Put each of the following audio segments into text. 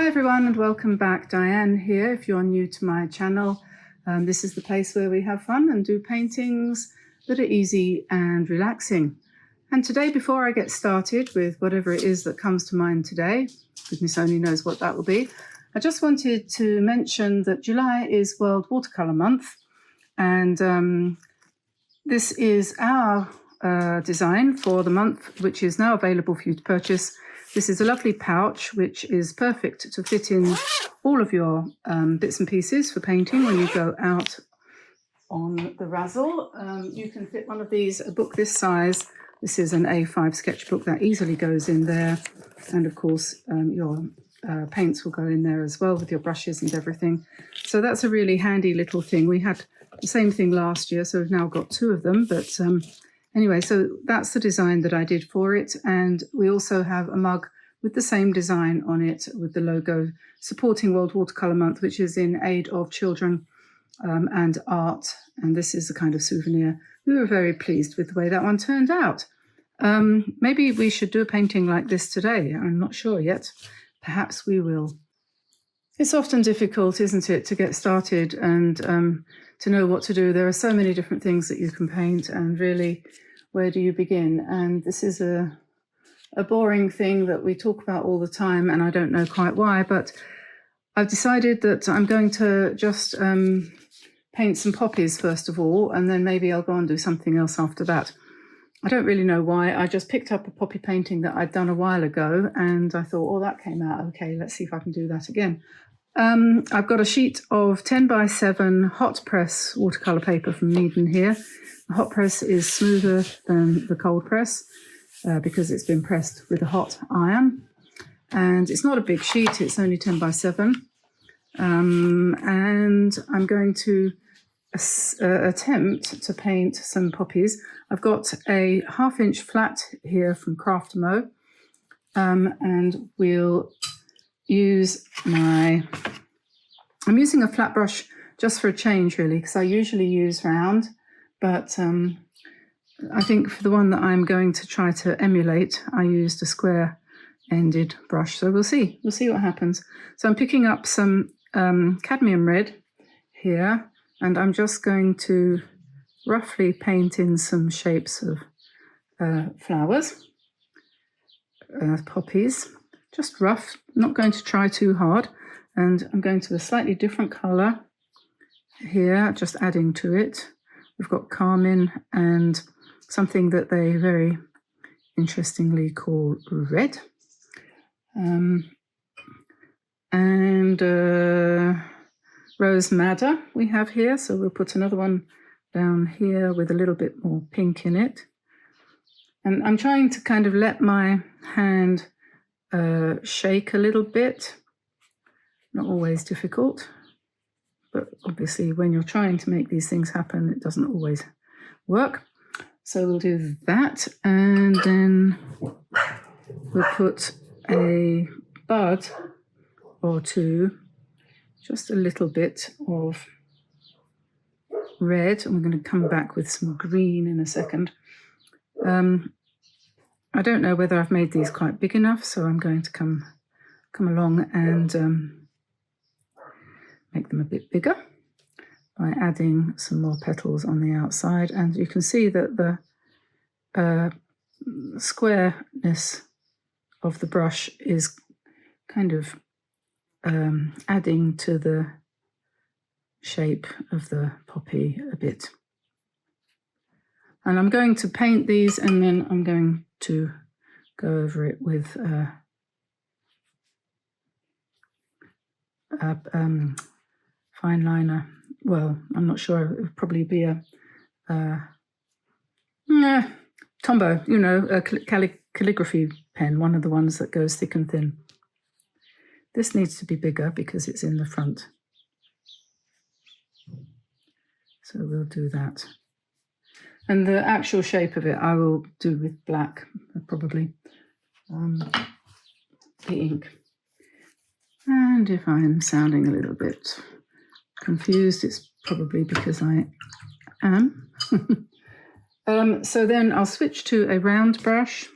Hi everyone and welcome back. Diane here. If you're new to my channel, this is the place where we have fun and do paintings that are easy and relaxing. And today, before I get started with whatever it is that comes to mind today, goodness only knows what that will be, I just wanted to mention that July is World Watercolor Month, and this is our design for the month, which is now available for you to purchase. This is a lovely pouch which is perfect to fit in all of your bits and pieces for painting when you go out on the razzle. You can fit one of these, a book this size. This is an A5 sketchbook that easily goes in there, and of course your paints will go in there as well with your brushes and everything. So that's a really handy little thing. We had the same thing last year, so we've now got two of them, but anyway, so that's the design that I did for it. And we also have a mug with the same design on it with the logo supporting World Watercolor Month, which is in aid of children and art. And this is a kind of souvenir. We were very pleased with the way that one turned out. Maybe we should do a painting like this today. I'm not sure yet. Perhaps we will. It's often difficult, isn't it, to get started and to know what to do. There are so many different things that you can paint, and really, where do you begin? And this is a boring thing that we talk about all the time, and I don't know quite why, but I've decided that I'm going to just paint some poppies first of all, and then maybe I'll go and do something else after that. I don't really know why. I just picked up a poppy painting that I'd done a while ago, and I thought, oh, that came out okay, let's see if I can do that again. I've got a sheet of 10 by 7 hot press watercolor paper from Meaden here. The hot press is smoother than the cold press because it's been pressed with a hot iron. And it's not a big sheet, it's only 10 by 7. And I'm going to attempt to paint some poppies. I've got a 1/2 inch flat here from Tombow, and we'll use I'm using a flat brush just for a change really, because I usually use round, but I think for the one that I'm going to try to emulate, I used a square ended brush. So we'll see what happens. So I'm picking up some cadmium red here, and I'm just going to roughly paint in some shapes of flowers, poppies. Just rough, not going to try too hard. And I'm going to a slightly different colour here, just adding to it. We've got carmine and something that they very interestingly call red. And rose madder we have here, so we'll put another one down here with a little bit more pink in it. And I'm trying to kind of let my hand shake a little bit. Not always difficult, but obviously when you're trying to make these things happen, it doesn't always work. So we'll do that, and then we'll put a bud or two, just a little bit of red, and we're going to come back with some green in a second. I don't know whether I've made these quite big enough, so I'm going to come along and make them a bit bigger by adding some more petals on the outside. And you can see that the squareness of the brush is kind of adding to the shape of the poppy a bit. And I'm going to paint these, and then I'm going to go over it with fine liner. Well, I'm not sure. It would probably be a Tombow, you know, a calligraphy pen, one of the ones that goes thick and thin. This needs to be bigger because it's in the front. So we'll do that. And the actual shape of it I will do with black, probably, the ink. And if I'm sounding a little bit confused, it's probably because I am. So then I'll switch to a round brush.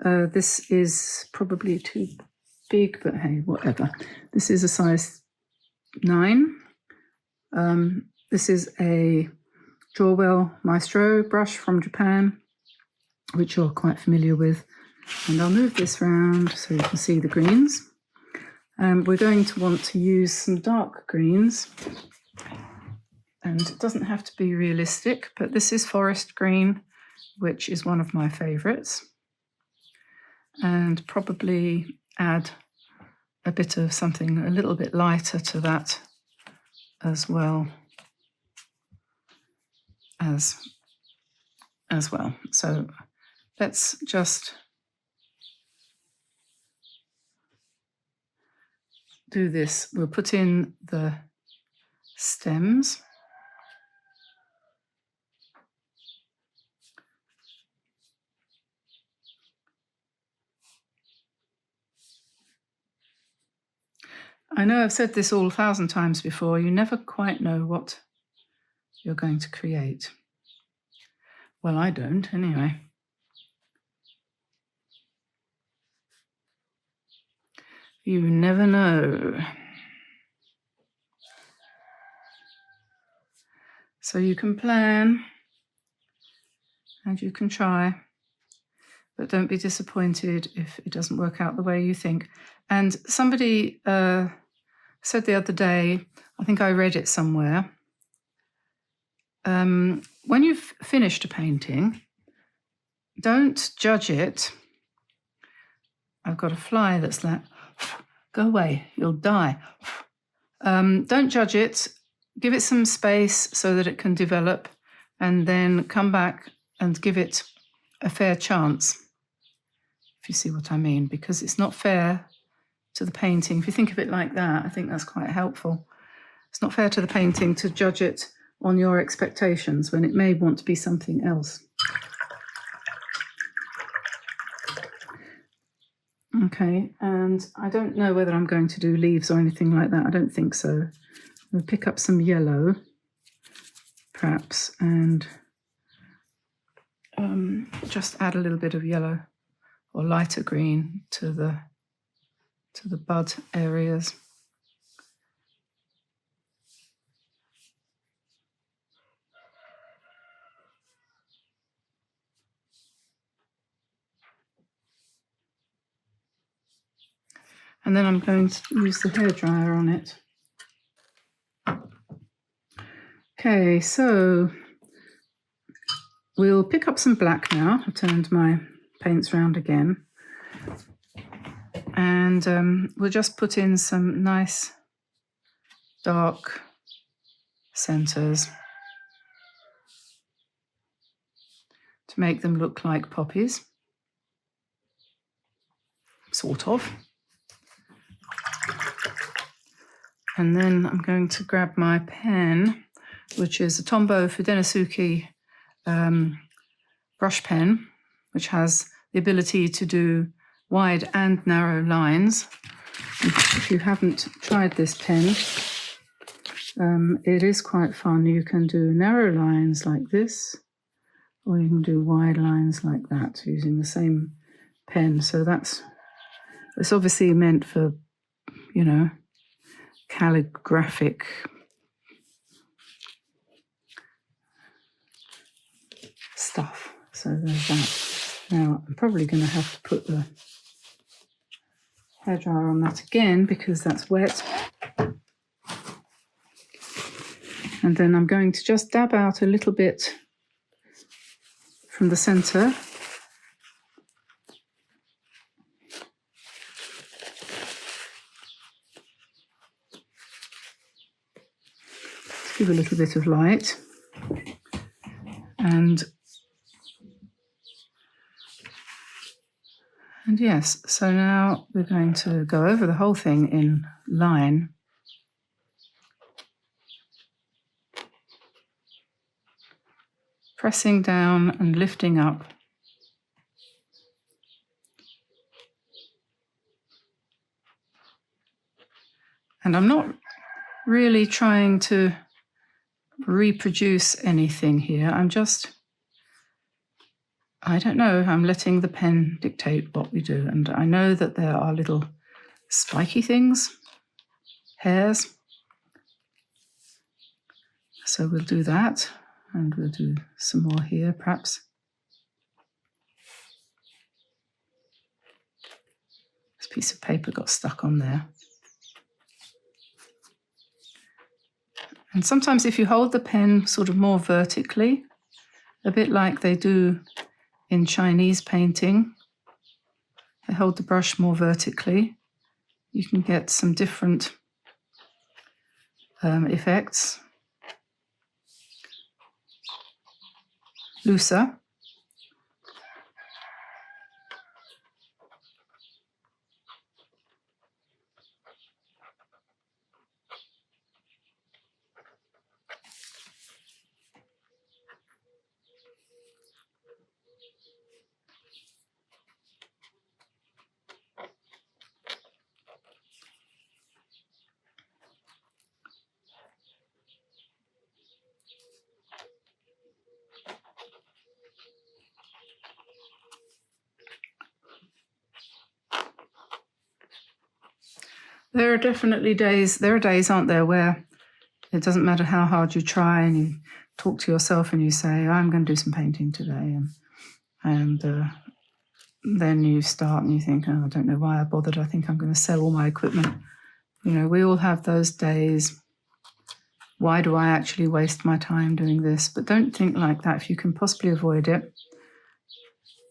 This is probably too big, but hey, whatever. This is a size 9. This is a Drawwell Maestro brush from Japan, which you're quite familiar with. And I'll move this round so you can see the greens. We're going to want to use some dark greens. And it doesn't have to be realistic, but this is forest green, which is one of my favorites. And probably add a bit of something a little bit lighter to that as well as well. So let's just do this. We'll put in the stems. I know I've said this all 1,000 times before, you never quite know what you're going to create. Well, I don't, anyway. You never know. So you can plan and you can try, but don't be disappointed if it doesn't work out the way you think. And somebody said the other day, I think I read it somewhere, when you've finished a painting, don't judge it. I've got a fly that's like, go away, you'll die. Don't judge it. Give it some space so that it can develop, and then come back and give it a fair chance, if you see what I mean, because it's not fair to the painting. If you think of it like that, I think that's quite helpful. It's not fair to the painting to judge it on your expectations when it may want to be something else. Okay, and I don't know whether I'm going to do leaves or anything like that. I don't think so. We'll pick up some yellow, perhaps, and just add a little bit of yellow or lighter green to the bud areas. And then I'm going to use the hairdryer on it. Okay, so we'll pick up some black now. I've turned my paints round again. And we'll just put in some nice dark centres to make them look like poppies, sort of. And then I'm going to grab my pen, which is a Tombow Fudenasuki brush pen, which has the ability to do wide and narrow lines. If you haven't tried this pen, it is quite fun. You can do narrow lines like this, or you can do wide lines like that using the same pen. So it's obviously meant for, you know, calligraphic stuff. So there's that. Now I'm probably going to have to put the hairdryer on that again because that's wet. And then I'm going to just dab out a little bit from the centre. Give a little bit of light. And yes, so now we're going to go over the whole thing in line. Pressing down and lifting up. And I'm not really trying to reproduce anything here. I don't know, I'm letting the pen dictate what we do. And I know that there are little spiky things, hairs. So we'll do that, and we'll do some more here perhaps. This piece of paper got stuck on there. And sometimes if you hold the pen sort of more vertically, a bit like they do in Chinese painting, they hold the brush more vertically, you can get some different effects. Looser. There are definitely days, aren't there, where it doesn't matter how hard you try and you talk to yourself and you say, I'm going to do some painting today. And then you start and you think, oh, I don't know why I bothered. I think I'm going to sell all my equipment. You know, we all have those days. Why do I actually waste my time doing this? But don't think like that. If you can possibly avoid it,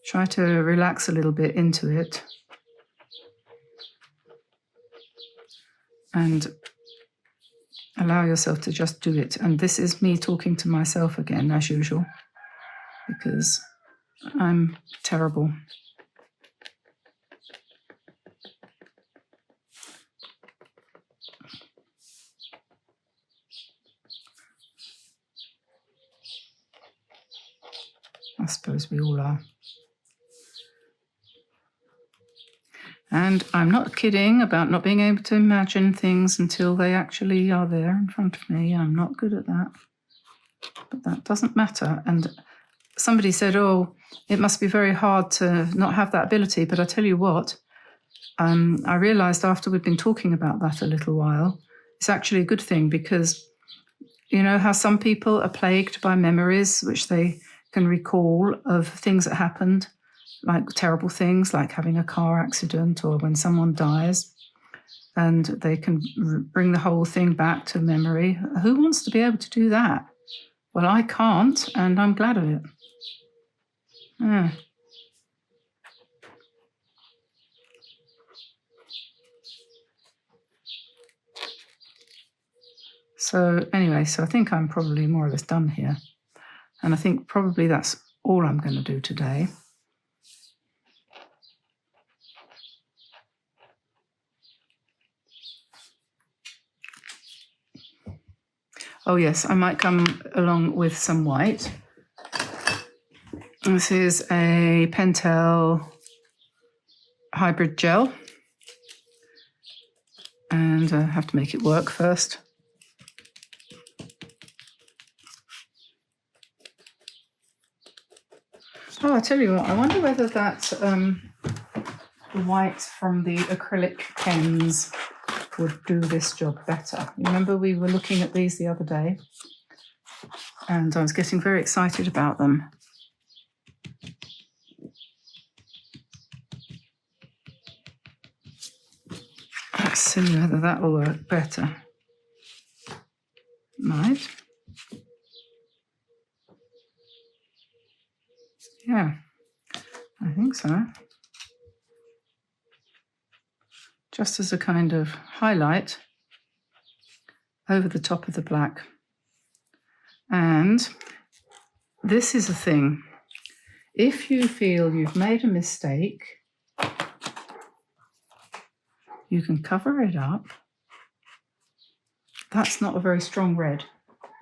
try to relax a little bit into it. And allow yourself to just do it. And this is me talking to myself again, as usual, because I'm terrible. I suppose we all are. And I'm not kidding about not being able to imagine things until they actually are there in front of me. I'm not good at that. But that doesn't matter. And somebody said, oh, it must be very hard to not have that ability. But I tell you what, I realized after we've been talking about that a little while, it's actually a good thing, because you know how some people are plagued by memories which they can recall of things that happened, like terrible things, like having a car accident or when someone dies, and they can bring the whole thing back to memory. Who wants to be able to do that? Well, I can't, and I'm glad of it. Yeah. So anyway, so I think I'm probably more or less done here. And I think probably that's all I'm going to do today. Oh yes, I might come along with some white. This is a Pentel hybrid gel. And I have to make it work first. Oh, I tell you what, I wonder whether that the white from the acrylic pens would do this job better. You remember we were looking at these the other day, and I was getting very excited about them. Let's see whether that will work better. Might. Yeah, I think so. Just as a kind of highlight over the top of the black. And this is a thing. If you feel you've made a mistake, you can cover it up. That's not a very strong red.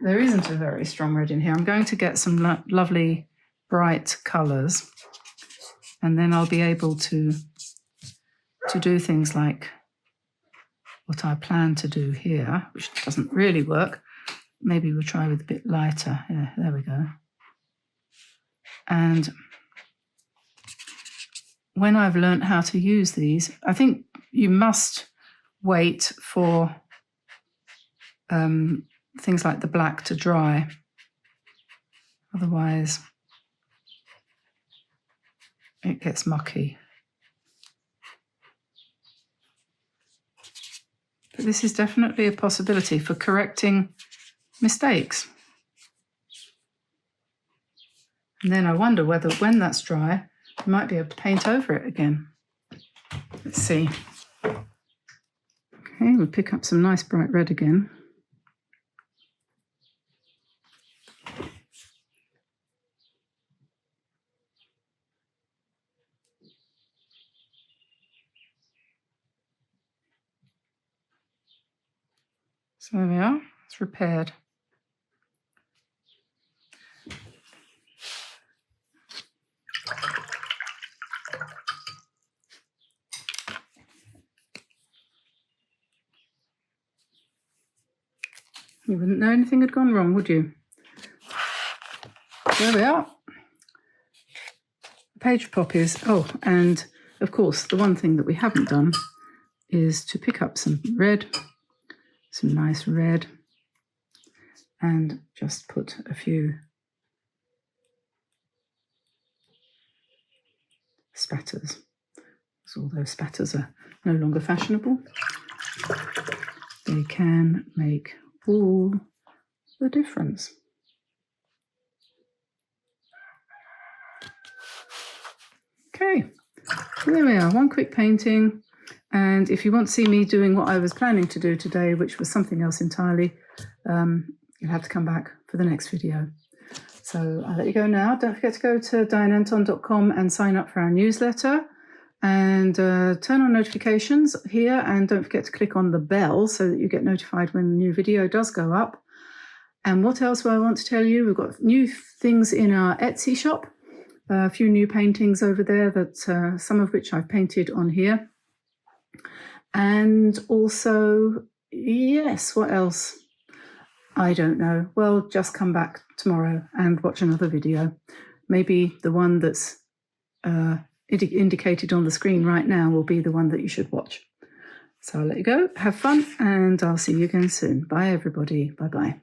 There isn't a very strong red in here. I'm going to get some lovely bright colours, and then I'll be able to do things like what I plan to do here, which doesn't really work. Maybe we'll try with a bit lighter. Yeah, there we go. And when I've learned how to use these, I think you must wait for things like the black to dry. Otherwise, it gets mucky. But this is definitely a possibility for correcting mistakes. And then I wonder whether when that's dry, you might be able to paint over it again. Let's see. Okay, we'll pick up some nice bright red again. So there we are, it's repaired. You wouldn't know anything had gone wrong, would you? There we are. Page poppies. Oh, and of course, the one thing that we haven't done is to pick up some red, some nice red, and just put a few spatters. So although spatters are no longer fashionable, they can make all the difference. Okay, so there we are, one quick painting. And if you want to see me doing what I was planning to do today, which was something else entirely, you'll have to come back for the next video. So I'll let you go now. Don't forget to go to dianeantone.com and sign up for our newsletter, and turn on notifications here, and don't forget to click on the bell so that you get notified when the new video does go up. And what else do I want to tell you? We've got new things in our Etsy shop, a few new paintings over there, that some of which I've painted on here. And also, yes, what else? I don't know. Well, just come back tomorrow and watch another video. Maybe the one that's indicated on the screen right now will be the one that you should watch. So I'll let you go. Have fun, and I'll see you again soon. Bye, everybody. Bye-bye.